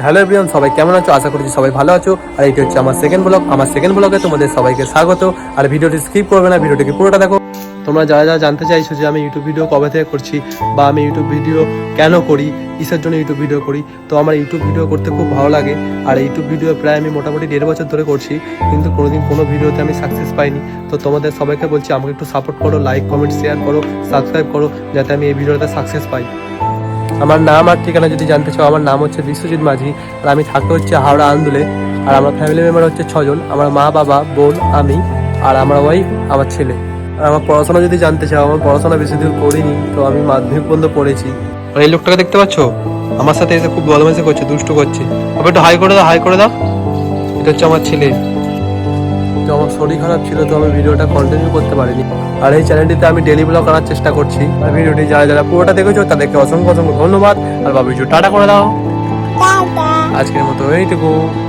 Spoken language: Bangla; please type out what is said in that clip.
হ্যালো এভরিওয়ান, সবাই কেমন আছো? আশা করছি সবাই ভালো আছো। আর এইটা হচ্ছে আমার সেকেন্ড ব্লগ। আমার সেকেন্ড ব্লগে তোমাদের সবাইকে স্বাগত। আর ভিডিওটি স্কিপ করবে না, ভিডিওটিকে পুরোটা দেখো। তোমরা যারা যারা জানতে চাইছো যে আমি ইউটিউব ভিডিও কবে থেকে করছি বা আমি ইউটিউব ভিডিও কেন করি, কিসের জন্য ইউটিউব ভিডিও করি, তো আমার ইউটিউব ভিডিও করতে খুব ভালো লাগে। আর ইউটিউব ভিডিও প্রায় আমি মোটামুটি 1.5 বছর ধরে করছি, কিন্তু কোনোদিন কোনো ভিডিওতে আমি সাকসেস পাইনি। তো তোমাদের সবাইকে বলছি আমাকে একটু সাপোর্ট করো, লাইক কমেন্ট শেয়ার করো, সাবস্ক্রাইব করো, যাতে আমি এই ভিডিওতে সাকসেস পাই। আমার নাম আর ঠিকানা যদি জানতে চাও, আমার নাম হচ্ছে বিশ্বজিৎ মাঝি, আর আমি থাকি হচ্ছে হাওড়া আন্দুলে। আর আমার ফ্যামিলি মেম্বার হচ্ছে 6 জন, আমার মা, বাবা, বোন, আমি আর আমার ওয়াইফ, আমার ছেলে। আর আমার পড়াশোনা যদি জানতে চাও, আমার পড়াশোনা বেশি দূর করিনি, তো আমি মাধ্যমিক পর্যন্ত পড়েছি। আর এই লোকটাকে দেখতে পাচ্ছ, আমার সাথে এসে খুব বদমাইশি করছে, দুষ্টু করছে। আবার একটু হাই করে দাও, হাই করে দাও। এটা হচ্ছে আমার ছেলে। তো আমার শরীর খারাপ ছিল, তো আমি ভিডিওটা কন্টিনিউ করতে পারিনি। আর এই চ্যানেলটিতে আমি ডেলি ব্লগ করার চেষ্টা করছি। আর ভিডিওটি যারা যারা পুরোটা দেখেছো তাদেরকে অসংখ্য অসংখ্য ধন্যবাদ। আর বাবু টাটা করে দাও। আজকের মতো এইটুকু।